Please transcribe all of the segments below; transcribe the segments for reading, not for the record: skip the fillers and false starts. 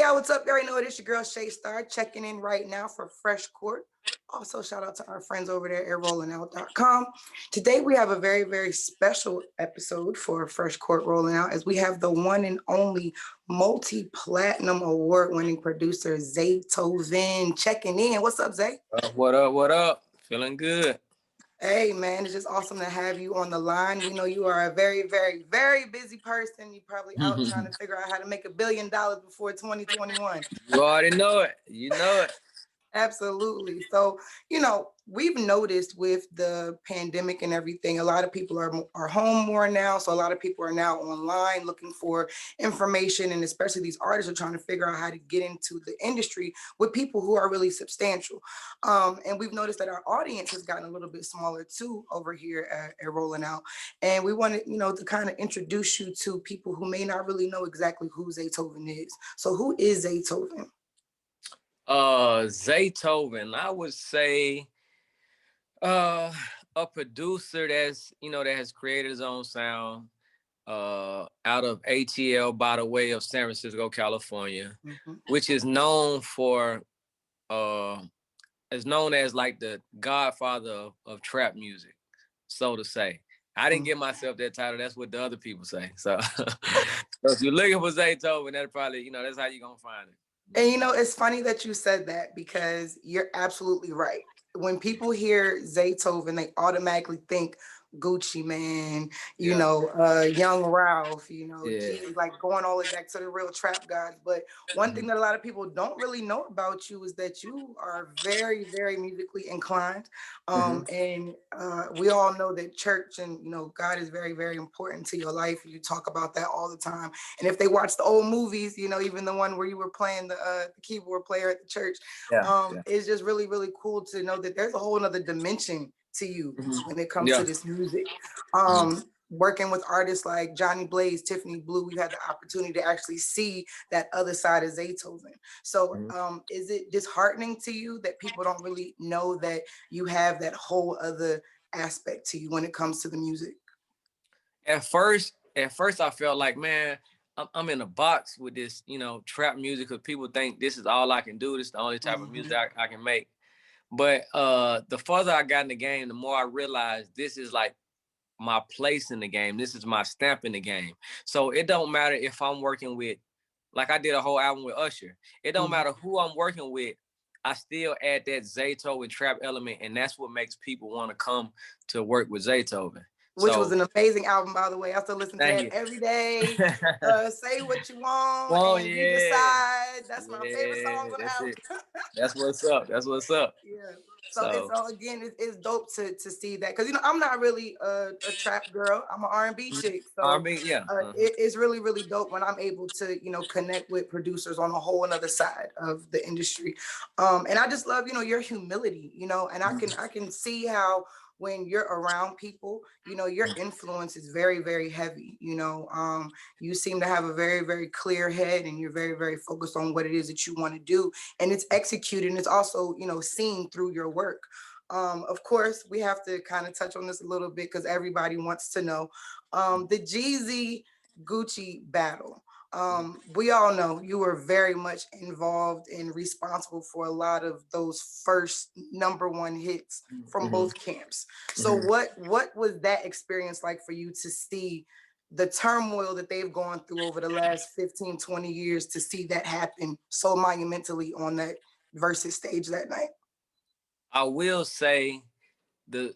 y'all, what's up? You already know it. It's your girl Shay Star checking in right now for Fresh Court. Also, shout out to our friends over there at rollingout.com. Today, we have a very, very special episode for Fresh Court Rolling Out as we have the one and only multi-platinum award-winning producer Zaytoven checking in. What's up, Zay? What up? What up? Feeling good. Hey, man, it's just awesome to have you on the line. We know you are a very, very, very busy person. You're probably out trying to figure out how to make $1 billion before 2021. You already know it. You know it. Absolutely. So, we've noticed with the pandemic and everything, a lot of people are home more now. So a lot of people are now online looking for information. And especially these artists are trying to figure out how to get into the industry with people who are really substantial. And we've noticed that our audience has gotten a little bit smaller too over here at Rolling Out. And we wanted, to kind of introduce you to people who may not really know exactly who Zaytoven is. So who is Zaytoven? Zaytoven, I would say a producer that has created his own sound out of ATL by the way of San Francisco, California, which is known for is known as like the godfather of trap music, so to say. I didn't give myself that title. That's what the other people say. So, so if you're looking for Zaytoven, that's probably, that's how you're going to find it. And it's funny that you said that because you're absolutely right. When people hear Zaytoven, they automatically think Gucci Mane, Young Ralph, like going all the way back to the real trap guys. But one thing that a lot of people don't really know about you is that you are very, very musically inclined. And we all know that church and, God is very, very important to your life. You talk about that all the time. And if they watch the old movies, even the one where you were playing the keyboard player at the church, it's just really, really cool to know that there's a whole other dimension to you when it comes to this music. Working with artists like Johnny Blaze, Tiffany Blue, we've had the opportunity to actually see that other side of Zaytoven. So is it disheartening to you that people don't really know that you have that whole other aspect to you when it comes to the music? At first I felt like, man, I'm in a box with this, trap music, because people think this is all I can do. This is the only type of music I can make. But the further I got in the game, the more I realized this is like my place in the game. This is my stamp in the game. So it don't matter if I'm working with, like I did a whole album with Usher. It don't matter who I'm working with. I still add that Zaytoven trap element, and that's what makes people want to come to work with Zaytoven. Which was an amazing album, by the way. I still listen to that every day. Say what you want, and you decide. That's my favorite song on the album. That's what's up. That's what's up. Yeah. So again, it's dope to see that, because I'm not really a trap girl. I'm an R&B chick. So R&B, it's really, really dope when I'm able to connect with producers on a whole another side of the industry. And I just love your humility. And I can see how when you're around people, your influence is very, very heavy. You seem to have a very, very clear head, and you're very, very focused on what it is that you want to do, and it's executed, and it's also, seen through your work. Of course, we have to kind of touch on this a little bit because everybody wants to know the Jeezy Gucci battle. We all know you were very much involved and responsible for a lot of those first #1 hits from both camps. So what was that experience like for you to see the turmoil that they've gone through over the last 15, 20 years, to see that happen so monumentally on that Versus stage that night? I will say the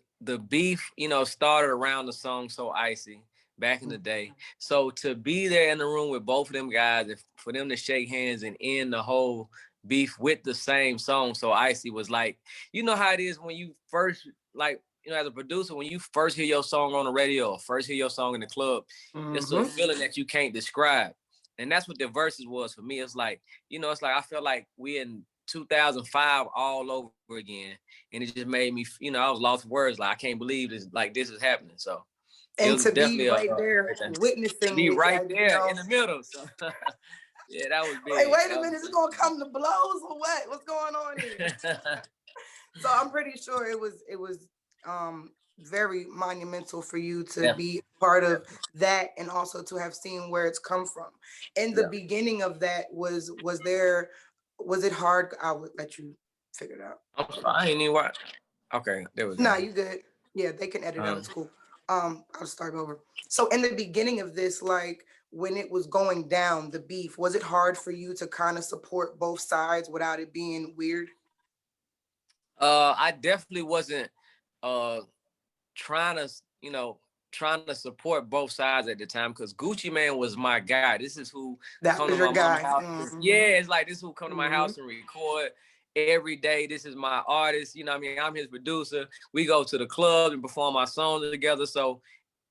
beef, started around the song So Icy back in the day. So to be there in the room with both of them guys, and for them to shake hands and end the whole beef with the same song, So Icy, was like, how it is when you first, like, as a producer, when you first hear your song on the radio or first hear your song in the club, it's a feeling that you can't describe. And that's what the Verses was for me. It's like, it's like I felt like we in 2005 all over again. And it just made me, I was lost for words. Like, I can't believe this, like, this is happening. So. And to be right there witnessing be it, right there in the middle. So yeah, that was big. Like, wait a minute, is it gonna come to blows or what? What's going on here? So I'm pretty sure it was very monumental for you to Yeah. be part of that, and also to have seen where it's come from. In the Yeah. beginning of that, was it hard? I would let you figure it out. I'm sorry, I ain't even watch. Okay, there we go. Nah, you good. Yeah, they can edit out. It's cool. I'll start over. So in the beginning of this, like when it was going down, the beef, was it hard for you to kind of support both sides without it being weird? I definitely wasn't uh trying to, you know, trying to support both sides at the time because Gucci Man was my guy. This is who That come was to your my mama's guy. house. Yeah, it's like this is who come to my Hmm. house and record every day. This is my artist. You know what I mean? I'm his producer. We go to the club and perform our songs together. So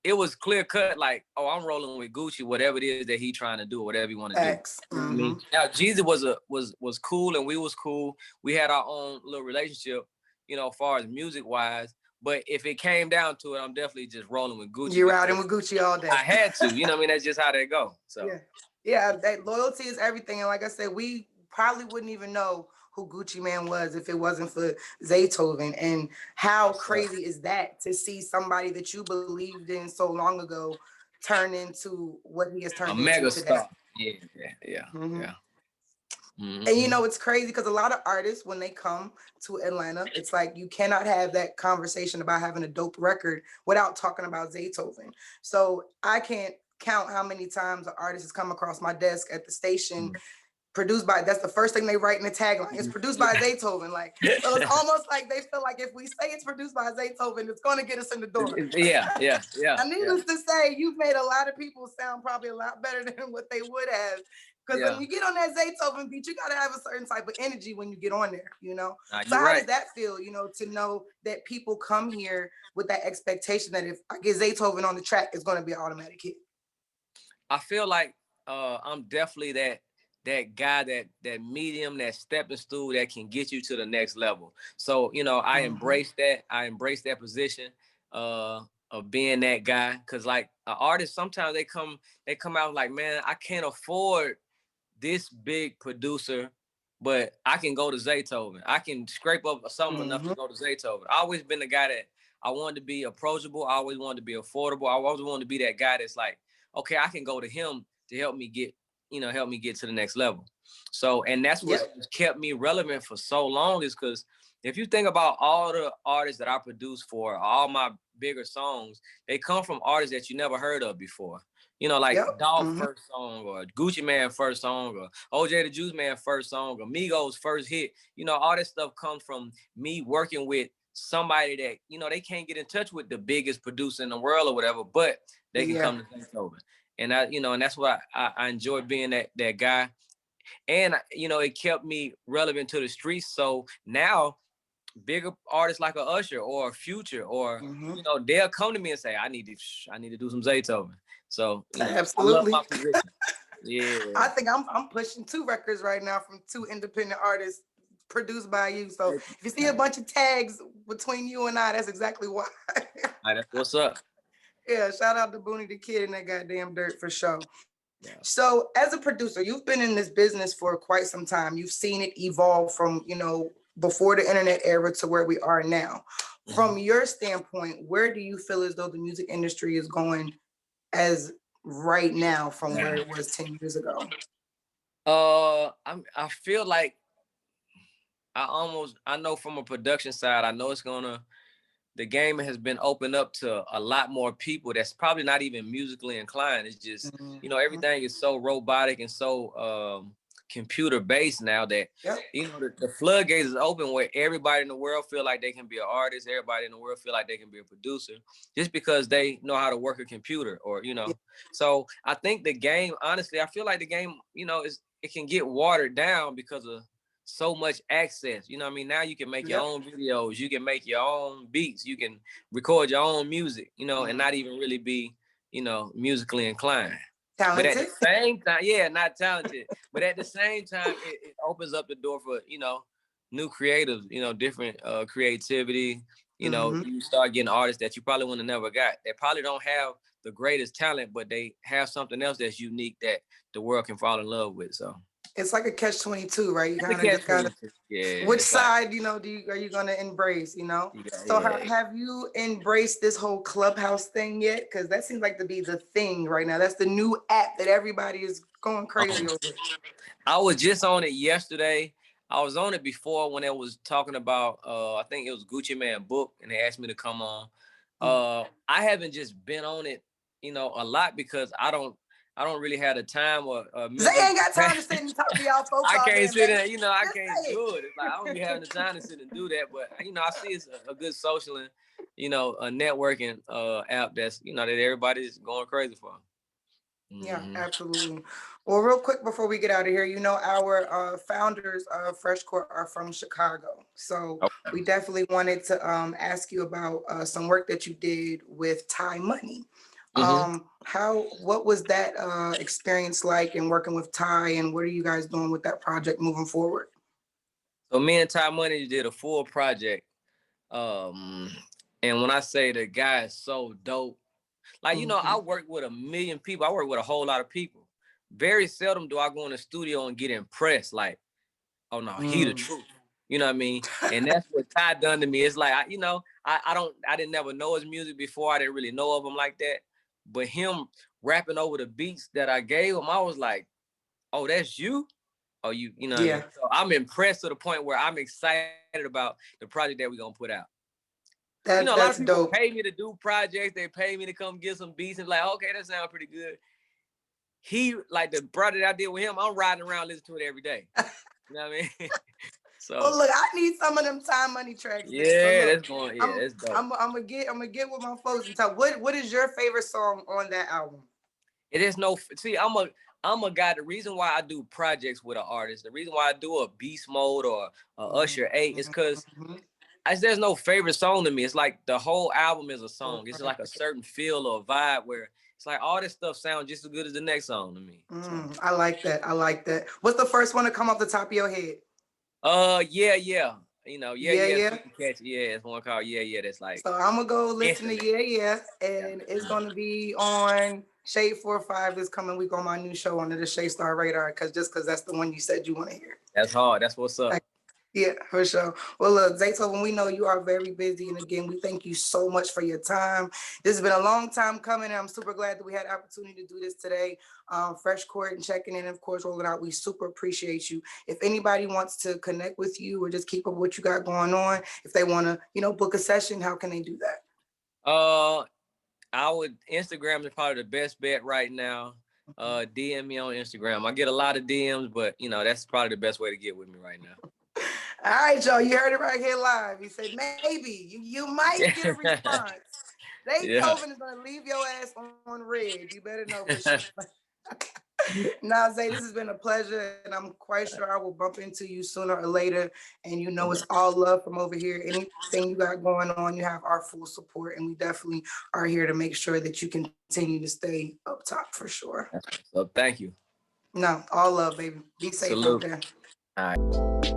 it was clear cut, like, oh, I'm rolling with Gucci, whatever it is that he trying to do, whatever he want to do. X. You know what I mean? Now, Jeezy was cool and we was cool. We had our own little relationship, you know, as far as music wise. But if it came down to it, I'm definitely just rolling with Gucci You're riding because with Gucci all I day. had to. You know what I mean? That's just how they go. So Yeah. Yeah, that loyalty is everything. And like I said, we probably wouldn't even know who Gucci Man was if it wasn't for Zaytoven. And how crazy is that to see somebody that you believed in so long ago turn into what he has a turned into mega today? star. Yeah, yeah, Hmm. yeah. And you Mm-hmm. know, it's crazy because a lot of artists, when they come to Atlanta, it's like you cannot have that conversation about having a dope record without talking about Zaytoven. So I can't count how many times an artist has come across my desk at the station, produced by, that's the first thing they write in the tagline. It's produced by Zaytoven. Like, so it's almost like they feel like if we say it's produced by Zaytoven, it's going to get us in the door. Yeah, yeah, yeah, And yeah. needless to say, you've made a lot of people sound probably a lot better than what they would have. Because when Yeah. you get on that Zaytoven beat, you got to have a certain type of energy when you get on there, you know? Nah, So you're how does right. that feel, you know, to know that people come here with that expectation that if I get Zaytoven on the track, it's going to be an automatic hit? I feel like I'm definitely that guy, that medium, that stepping stool that can get you to the next level. So, you know, I embrace that. I embrace that position of being that guy. Cause like an artist, sometimes they come out like, man, I can't afford this big producer, but I can go to Zaytoven. I can scrape up something enough to go to Zaytoven. I always been the guy that I wanted to be approachable. I always wanted to be affordable. I always wanted to be that guy that's like, okay, I can go to him to help me get, you know, help me get to the next level. So, and that's what kept me relevant for so long is because if you think about all the artists that I produced for, all my bigger songs, they come from artists that you never heard of before. You know, like Dolph first song or Gucci Man first song or OJ the Juice Man first song or Migos first hit. You know, all this stuff comes from me working with somebody that, you know, they can't get in touch with the biggest producer in the world or whatever, but they can come to Zaytoven. And I, you know, and that's why I enjoy being that guy. And, you know, it kept me relevant to the streets. So now bigger artists like a Usher or a Future or, you know, they'll come to me and say, I need to do some Zaytoven. So, you know, I love Absolutely. my position. Yeah. I think I'm pushing 2 records right now from 2 independent artists produced by you. So if you see a bunch of tags between you and I, that's exactly why. That's what's up. Yeah, shout out to Booney the Kid and that goddamn Dirt for sure. Yeah. So as a producer, you've been in this business for quite some time. You've seen it evolve from, you know, before the internet era to where we are now. From your standpoint, where do you feel as though the music industry is going as right now from where it was 10 years ago? I feel like I know from a production side, I know the game has been opened up to a lot more people that's probably not even musically inclined. It's just, you know, everything is so robotic and so computer based now that, you know, the floodgates is open where everybody in the world feel like they can be an artist. Everybody in the world feel like they can be a producer just because they know how to work a computer or, you know. So I think the game, honestly, I feel like the game, you know, it can get watered down because of so much access. You know what I mean? Now you can make your own videos, you can make your own beats, you can record your own music, you know, and not even really be, you know, musically inclined. But at the Talented. same time, not talented. But at the same time, it opens up the door for, you know, new creatives, you know, different creativity. You know, you start getting artists that you probably would have never got. They probably don't have the greatest talent, but they have something else that's unique that the world can fall in love with. So it's like a catch-22, right? You it's a kind of just gotta, catch-22. Yeah, which it's like, side, are you gonna embrace, yeah, So yeah. have you embraced this whole Clubhouse thing yet? Because that seems like to be the thing right now. That's the new app that everybody is going crazy over. I was just on it yesterday. I was on it before when it was talking about I think it was Gucci Man book, and they asked me to come on. I haven't just been on it, a lot because I don't really have the time or Zay mental. ain't got time to sit and talk to y'all folks I all can't damn sit day. there, I Just can't say do it. It's like I don't be having the time to sit and do that. But I see it's a good social and a networking app that's that everybody's going crazy for. Yeah, Mm-hmm. absolutely. Well, real quick before we get out of here, our founders of FreshCourt are from Chicago. So we definitely wanted to ask you about some work that you did with Ty Money. Mm-hmm. What was that experience like in working with Ty, and what are you guys doing with that project moving forward? So me and Ty Money did a full project. And when I say the guy is so dope, like, I work with a million people. I work with a whole lot of people. Very seldom do I go in the studio and get impressed. Like, oh no, he the truth. You know what I mean? And that's what Ty done to me. It's like, I didn't never know his music before. I didn't really know of him like that. But him rapping over the beats that I gave him, I was like, oh, that's you? Oh, you know what I mean? Yeah, So I'm impressed to the point where I'm excited about the project that we're gonna put out. A lot of that's people dope. pay me to do projects. They pay me to come get some beats and like, okay, that sounds pretty good. He, like the project I did with him, I'm riding around listening to it every day. You know what I mean? Well, So look, I need some of them Time Money tracks then. So yeah, look, that's dope. I'm gonna get with my folks and tell what is your favorite song on that album? It is no see, I'm a guy. The reason why I do projects with an artist, the reason why I do a Beast Mode or a Usher 8 is because there's no favorite song to me. It's like the whole album is a song. It's like a certain feel or vibe where it's like all this stuff sounds just as good as the next song to me. I like that. I like that. What's the first one to come off the top of your head? Yeah. Yeah. Super catchy. Yeah, it's one called Yeah. That's like So I'm gonna go listen to instant. Yeah, and it's gonna be on Shade 45 this coming week on my new show under the Shade Star Radar, because that's the one you said you want to hear. That's hard. That's what's up. Yeah, for sure. Well, look, Zaytoven, we know you are very busy. And again, we thank you so much for your time. This has been a long time coming, and I'm super glad that we had the opportunity to do this today. FreshCourt and checking in, of course, rolling out. We super appreciate you. If anybody wants to connect with you or just keep up what you got going on, if they want to, book a session, how can they do that? Instagram is probably the best bet right now. DM me on Instagram. I get a lot of DMs, but that's probably the best way to get with me right now. All right, y'all. You heard it right here live. He said maybe you might get a response. Zaytoven is gonna leave your ass on red. You better know for sure. Now, Zay, this has been a pleasure, and I'm quite sure I will bump into you sooner or later. And it's all love from over here. Anything you got going on, you have our full support, and we definitely are here to make sure that you continue to stay up top for sure. So thank you. No, all love, baby. Be safe out there. All right.